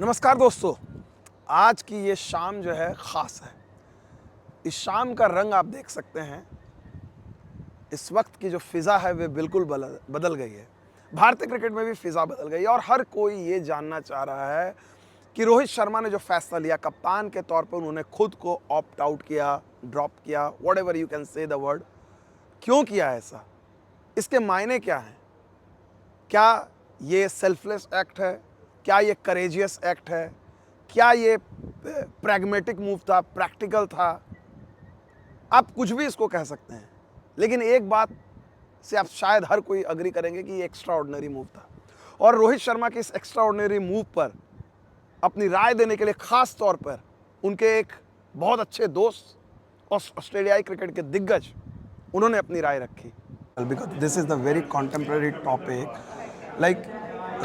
नमस्कार दोस्तों। आज की ये शाम जो है ख़ास है। इस शाम का रंग आप देख सकते हैं। इस वक्त की जो फ़िज़ा है वे बिल्कुल बदल गई है। भारतीय क्रिकेट में भी फ़िज़ा बदल गई है और हर कोई ये जानना चाह रहा है कि रोहित शर्मा ने जो फ़ैसला लिया, कप्तान के तौर पर उन्होंने खुद को ऑप्ट आउट किया, ड्रॉप किया, whatever you can say the word, क्यों किया ऐसा? इसके मायने क्या हैं? क्या ये सेल्फलेस एक्ट है? क्या ये करेजियस एक्ट है? क्या ये प्रैग्मेटिक मूव था, प्रैक्टिकल था? आप कुछ भी इसको कह सकते हैं, लेकिन एक बात से आप शायद हर कोई अग्री करेंगे कि ये एक्स्ट्रा ऑर्डिनरी मूव था। और रोहित शर्मा के इस एक्स्ट्रा ऑर्डिनरी मूव पर अपनी राय देने के लिए खास तौर पर उनके एक बहुत अच्छे दोस्त ऑस्ट्रेलियाई क्रिकेट के दिग्गज उन्होंने अपनी राय रखी। Because this is the very contemporary topic. Like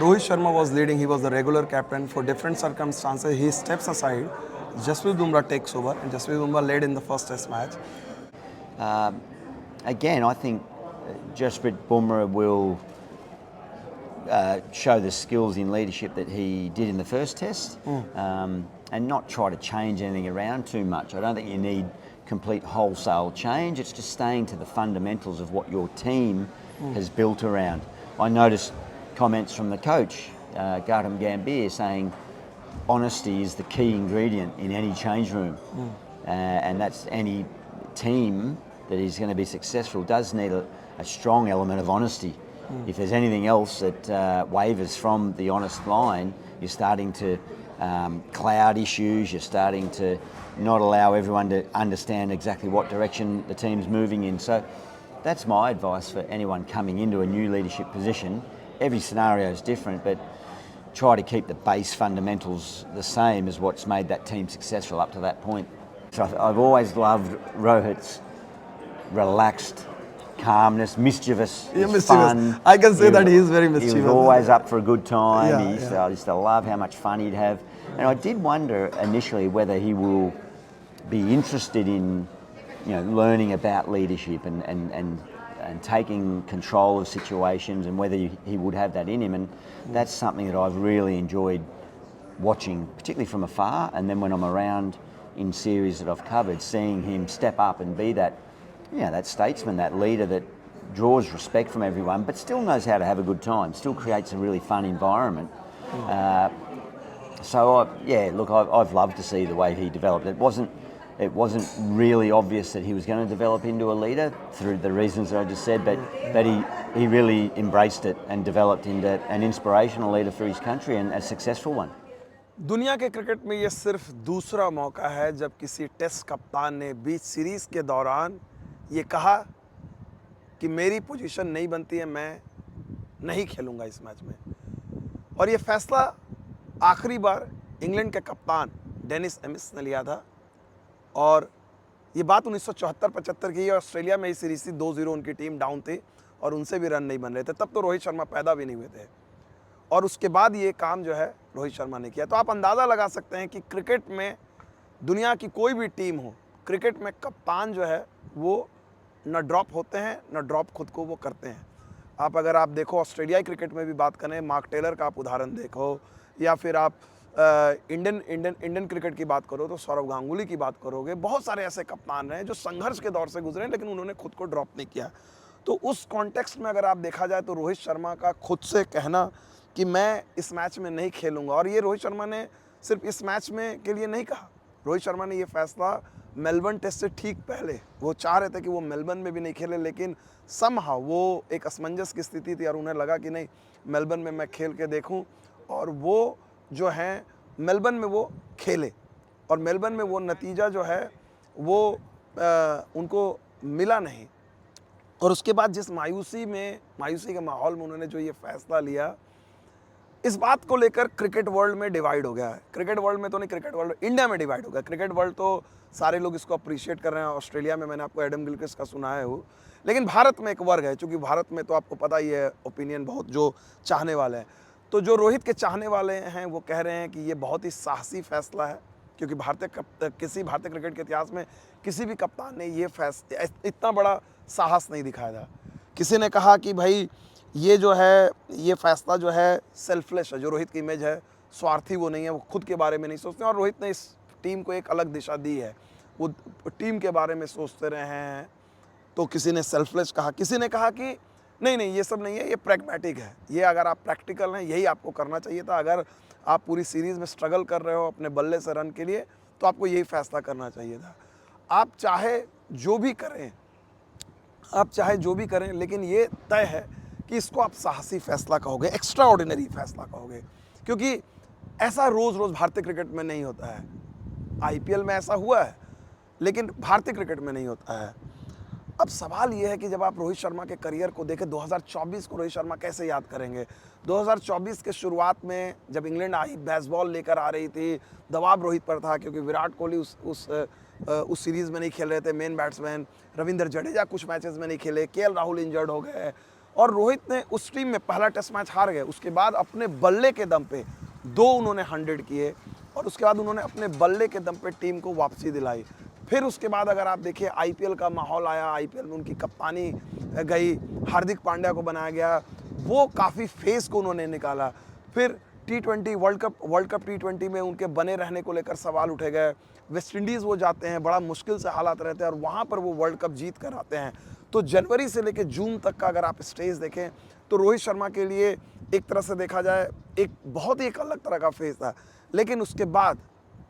Rohit Sharma was leading, he was the regular captain. For different circumstances, he steps aside. Jasprit Bumrah takes over, and Jasprit Bumrah led in the first Test match. Again, I think Jasprit Bumrah will show the skills in leadership that he did in the first Test, and not try to change anything around too much. I don't think you need complete wholesale change. It's just staying to the fundamentals of what your team has built around. I noticed comments from the coach, Gautam Gambhir, saying honesty is the key ingredient in any change room, and that's any team that is going to be successful does need a strong element of honesty. If there's anything else that wavers from the honest line, you're starting to cloud issues, you're starting to not allow everyone to understand exactly what direction the team's moving in. So that's my advice for anyone coming into a new leadership position. Every scenario is different, but try to keep the base fundamentals the same as what's made that team successful up to that point. So I've always loved Rohit's relaxed calmness, mischievous, fun. I can say that he is very mischievous. He was always up for a good time. Yeah, I used to love how much fun he'd have. And I did wonder initially whether he will be interested in, learning about leadership and taking control of situations, and whether he would have that in him. And that's something that I've really enjoyed watching, particularly from afar, and then when I'm around in series that I've covered, seeing him step up and be that statesman, that leader that draws respect from everyone, but still knows how to have a good time, still creates a really fun environment. I've loved to see the way he developed. It wasn't really obvious that he was going to develop into a leader through the reasons that I just said, but he really embraced it and developed into an inspirational leader for his country, and a successful one. दुनिया के cricket में ये सिर्फ दूसरा मौका है जब किसी टेस्ट कप्तान ने बीच सीरीज़ के दौरान ये कहा कि मेरी पोजीशन नहीं बनती है, मैं नहीं खेलूंगा इस मैच में। और ये फैसला आखिरी बार इंग्लैंड के कप्तान डेनिस एमिस ने लिया था, और ये बात 1974-75 की है। ऑस्ट्रेलिया में ही सीरीज थी, 2-0 उनकी टीम डाउन थी और उनसे भी रन नहीं बन रहे थे। तब तो रोहित शर्मा पैदा भी नहीं हुए थे, और उसके बाद ये काम जो है रोहित शर्मा ने किया। तो आप अंदाज़ा लगा सकते हैं कि क्रिकेट में दुनिया की कोई भी टीम हो, क्रिकेट में कप्तान जो है वो न ड्रॉप होते हैं, न ड्रॉप खुद को वो करते हैं। अगर आप देखो ऑस्ट्रेलियाई क्रिकेट में भी बात करें, मार्क टेलर का आप उदाहरण देखो, या फिर आप इंडियन क्रिकेट की बात करो तो सौरव गांगुली की बात करोगे। बहुत सारे ऐसे कप्तान हैं जो संघर्ष के दौर से गुजरे हैं, लेकिन उन्होंने खुद को ड्रॉप नहीं किया। तो उस कॉन्टेक्स्ट में अगर आप देखा जाए तो रोहित शर्मा का खुद से कहना कि मैं इस मैच में नहीं खेलूंगा, और ये रोहित शर्मा ने सिर्फ इस मैच में के लिए नहीं कहा। रोहित शर्मा ने ये फैसला मेलबर्न टेस्ट से ठीक पहले, वो चाह रहे थे कि वो मेलबर्न में भी नहीं खेले, लेकिन समहाउ वो एक असमंजस की स्थिति थी और उन्हें लगा कि नहीं, मेलबर्न में मैं खेल के देखूं, और वो जो है मेलबर्न में वो खेले, और मेलबर्न में वो नतीजा जो है वो उनको मिला नहीं। और उसके बाद जिस मायूसी के माहौल में उन्होंने जो ये फैसला लिया, इस बात को लेकर क्रिकेट वर्ल्ड में डिवाइड हो गया है। क्रिकेट वर्ल्ड में तो नहीं, क्रिकेट वर्ल्ड इंडिया में डिवाइड हो गया। क्रिकेट वर्ल्ड तो सारे लोग इसको अप्रिशिएट कर रहे हैं। ऑस्ट्रेलिया में मैंने आपको एडम गिलक्रिस्ट का सुना है वो, लेकिन भारत में एक वर्ग है, क्योंकि भारत में तो आपको पता ही है ओपिनियन बहुत जो चाहने वाले हैं। तो जो रोहित के चाहने वाले हैं वो कह रहे हैं कि ये बहुत ही साहसी फैसला है, क्योंकि किसी भारतीय क्रिकेट के इतिहास में किसी भी कप्तान ने ये इतना बड़ा साहस नहीं दिखाया था। किसी ने कहा कि भाई ये जो है, ये फैसला जो है सेल्फलेस है, जो रोहित की इमेज है स्वार्थी वो नहीं है, वो खुद के बारे में नहीं सोचते और रोहित ने इस टीम को एक अलग दिशा दी है। वो टीम के बारे में सोचते रहे हैं। तो किसी ने सेल्फलेस कहा, किसी ने कहा कि नहीं नहीं ये सब नहीं है, ये प्रैग्मेटिक है, ये अगर आप प्रैक्टिकल हैं यही आपको करना चाहिए था। अगर आप पूरी सीरीज़ में स्ट्रगल कर रहे हो अपने बल्ले से रन के लिए तो आपको यही फैसला करना चाहिए था। आप चाहे जो भी करें, आप चाहे जो भी करें, लेकिन ये तय है कि इसको आप साहसी फैसला कहोगे, एक्स्ट्रा ऑर्डिनरी फैसला कहोगे, क्योंकि ऐसा रोज़ रोज़ भारतीय क्रिकेट में नहीं होता है। आईपीएल में ऐसा हुआ है लेकिन भारतीय क्रिकेट में नहीं होता है। अब सवाल ये है कि जब आप रोहित शर्मा के करियर को देखें, 2024 को रोहित शर्मा कैसे याद करेंगे। 2024 के शुरुआत में जब इंग्लैंड आई, बेसबॉल लेकर आ रही थी, दबाव रोहित पर था क्योंकि विराट कोहली उस सीरीज़ में नहीं खेल रहे थे, मेन बैट्समैन रविंद्र जडेजा कुछ मैचेस में नहीं खेले, केएल राहुल इंजर्ड हो गए और रोहित ने उस टीम में पहला टेस्ट मैच हार गए। उसके बाद अपने बल्ले के दम पे 2 उन्होंने 100 किए और उसके बाद उन्होंने अपने बल्ले के दम पे टीम को वापसी दिलाई। फिर उसके बाद अगर आप देखिए आईपीएल का माहौल आया, आईपीएल में उनकी कप्तानी गई, हार्दिक पांड्या को बनाया गया, वो काफ़ी फेस को उन्होंने निकाला। फिर टी20 वर्ल्ड कप टी20 में उनके बने रहने को लेकर सवाल उठे गए। वेस्ट इंडीज़ वो जाते हैं, बड़ा मुश्किल से हालात रहते हैं और वहाँ पर वो वर्ल्ड कप जीत कर आते हैं। तो जनवरी से लेकर जून तक का अगर आप स्टेज देखें तो रोहित शर्मा के लिए एक तरह से देखा जाए एक बहुत ही एक अलग तरह का फेज था। लेकिन उसके बाद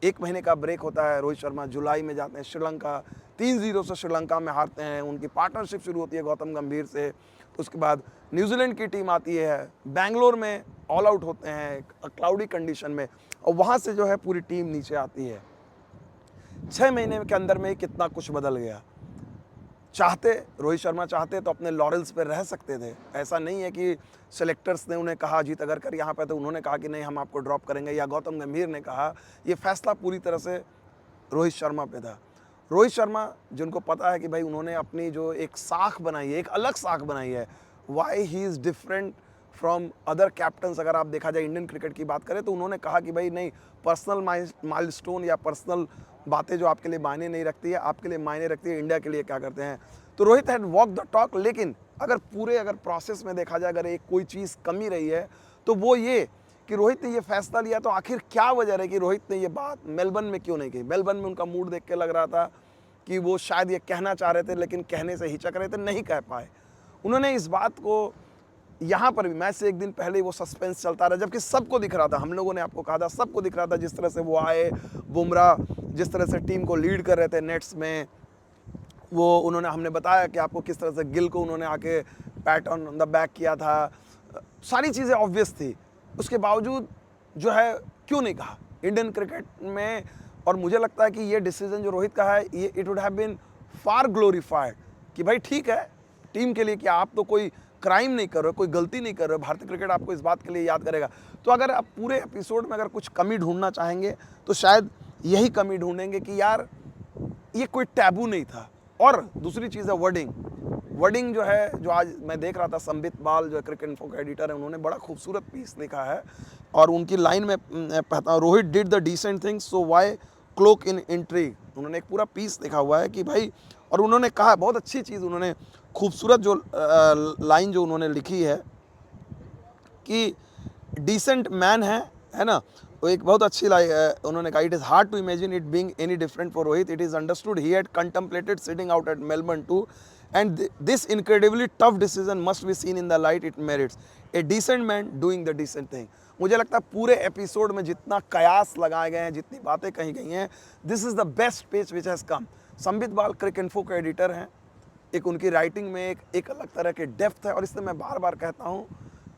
1 महीने का ब्रेक होता है, रोहित शर्मा जुलाई में जाते हैं श्रीलंका, 3-0 से श्रीलंका में हारते हैं, उनकी पार्टनरशिप शुरू होती है गौतम गंभीर से। तो उसके बाद न्यूजीलैंड की टीम आती है, बेंगलोर में ऑल आउट होते हैं क्लाउडी कंडीशन में और वहाँ से जो है पूरी टीम नीचे आती है। 6 महीने के अंदर में कितना कुछ बदल गया। चाहते रोहित शर्मा चाहते तो अपने लॉरेल्स पे रह सकते थे। ऐसा नहीं है कि सेलेक्टर्स ने उन्हें कहा जीत अगर कर यहाँ पे तो उन्होंने कहा कि नहीं हम आपको ड्रॉप करेंगे, या गौतम गंभीर ने कहा। ये फैसला पूरी तरह से रोहित शर्मा पे था। रोहित शर्मा जिनको पता है कि भाई उन्होंने अपनी जो एक साख बनाई है, एक अलग साख बनाई है, why he is different from other captains. अगर आप देखा जाए इंडियन क्रिकेट की बात करें तो उन्होंने कहा कि भाई नहीं, पर्सनल माइलस्टोन या पर्सनल बातें जो आपके लिए मायने नहीं रखती है, आपके लिए मायने रखती है इंडिया के लिए क्या करते हैं। तो Rohit had walk the talk. लेकिन अगर प्रोसेस में देखा जाए, अगर एक कोई चीज़ कमी रही है तो वो ये कि रोहित ने ये फैसला लिया, तो आखिर क्या वजह रही कि रोहित ने ये बात मेलबर्न में क्यों नहीं कही। मेलबर्न में उनका मूड देख के लग रहा था कि वो शायद ये कहना चाह रहे थे लेकिन कहने से हिचक रहे थे, नहीं कह पाए। उन्होंने इस बात को यहाँ पर भी मैच से 1 दिन पहले वो सस्पेंस चलता रहा, जबकि सबको दिख रहा था, हम लोगों ने आपको कहा था, सबको दिख रहा था जिस तरह से वो आए, बुमराह जिस तरह से टीम को लीड कर रहे थे नेट्स में, वो उन्होंने हमने बताया कि आपको किस तरह से गिल को उन्होंने आके पैट ऑन द बैक किया था। सारी चीज़ें ऑब्वियस थी, उसके बावजूद जो है क्यों नहीं कहा इंडियन क्रिकेट में। और मुझे लगता है कि ये डिसीजन जो रोहित का है, ये it would have been far glorified कि भाई ठीक है टीम के लिए, क्या आप तो कोई क्राइम नहीं कर रहे हो, कोई गलती नहीं कर रहे हो, भारतीय क्रिकेट आपको इस बात के लिए याद करेगा। तो अगर आप पूरे एपिसोड में अगर कुछ कमी ढूंढना चाहेंगे तो शायद यही कमी ढूंढेंगे कि यार ये कोई टैबू नहीं था। और दूसरी चीज़ है वर्डिंग जो है, जो आज मैं देख रहा था, संबित बाल जो क्रिकेट इन्फो के एडिटर है, उन्होंने बड़ा खूबसूरत पीस लिखा है और उनकी लाइन में पढ़ता हूँ, Rohit did the decent things so why cloak in intrigue. उन्होंने एक पूरा पीस लिखा हुआ है कि भाई, और उन्होंने कहा बहुत अच्छी चीज़, उन्होंने खूबसूरत जो लाइन जो उन्होंने लिखी है कि डिसेंट मैन है ना, वो एक बहुत अच्छी उन्होंने कहा, it is hard to imagine it being any different for Rohit, it is understood he had contemplated sitting out at Melbourne to and this incredibly tough decision must be seen in the light it merits, a decent man doing the decent thing। मुझे लगता है पूरे episode में जितना कयास लगाए गए हैं, जितनी बातें कही गई हैं, this is the best page which has come. Sambit बाल क्रिक इन्फो के एडिटर हैं, एक उनकी राइटिंग में एक अलग तरह के डेप्थ है। और इसलिए मैं बार बार कहता हूँ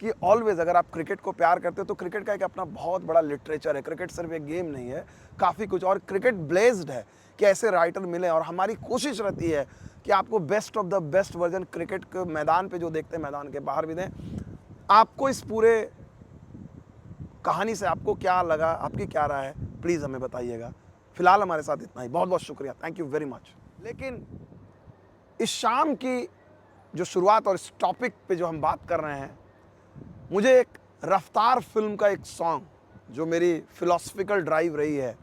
कि ऑलवेज अगर आप क्रिकेट को प्यार करते हो तो क्रिकेट का एक अपना बहुत बड़ा लिटरेचर है। क्रिकेट सिर्फ एक गेम नहीं है, काफ़ी कुछ, और क्रिकेट ब्लेस्ड है कि ऐसे राइटर मिले। और हमारी कोशिश रहती है कि आपको best of the best version cricket के मैदान पे जो देखते हैं मैदान के बाहर भी दें। आपको इस पूरे कहानी से आपको क्या लगा, आपकी क्या राय है, प्लीज़ हमें बताइएगा। फिलहाल हमारे साथ इतना ही, बहुत बहुत शुक्रिया, थैंक यू वेरी मच। लेकिन इस शाम की जो शुरुआत और इस टॉपिक पे जो हम बात कर रहे हैं, मुझे एक रफ्तार फिल्म का एक सॉन्ग जो मेरी फिलोसफिकल ड्राइव रही है,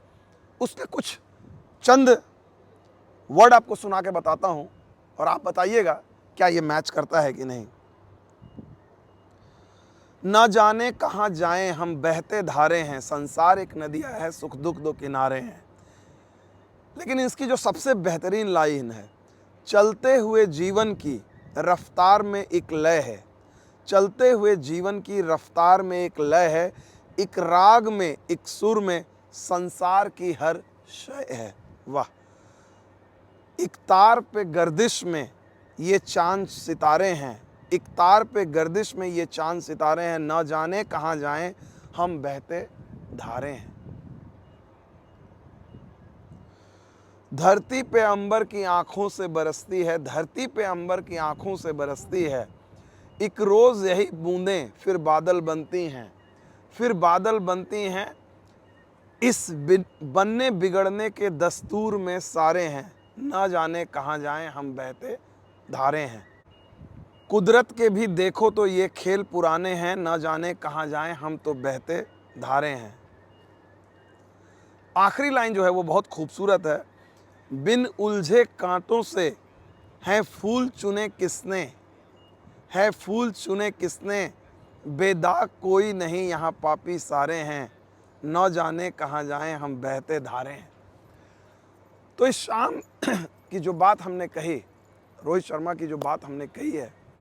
उसके कुछ चंद वर्ड आपको सुना के बताता हूं और आप बताइएगा क्या ये मैच करता है कि नहीं। ना जाने कहाँ जाएं हम बहते धारे हैं, संसार एक नदिया है सुख दुख दो किनारे हैं। लेकिन इसकी जो सबसे बेहतरीन लाइन है, चलते हुए जीवन की रफ्तार में एक लय है, चलते हुए जीवन की रफ्तार में एक लय है, एक राग में एक सुर में संसार की हर शय है। वाह! एक तार पे गर्दिश में ये चांद सितारे हैं, एक तार पे गर्दिश में ये चांद सितारे हैं, ना जाने कहाँ जाएं हम बहते धारे हैं। धरती पे अंबर की आंखों से बरसती है, धरती पे अंबर की आंखों से बरसती है, एक रोज यही बूंदें फिर बादल बनती हैं, फिर बादल बनती हैं। इस बनने बिगड़ने के दस्तूर में सारे हैं, ना जाने कहाँ जाएं हम बहते धारे हैं। कुदरत के भी देखो तो ये खेल पुराने हैं, ना जाने कहाँ जाएं हम तो बहते धारे हैं। आखिरी लाइन जो है वो बहुत खूबसूरत है। बिन उलझे कांटों से हैं फूल चुने किसने, है फूल चुने किसने, बेदाग कोई नहीं यहाँ पापी सारे हैं, न जाने कहाँ जाएं हम बहते धारे हैं। तो इस शाम की जो बात हमने कही, रोहित शर्मा की जो बात हमने कही है,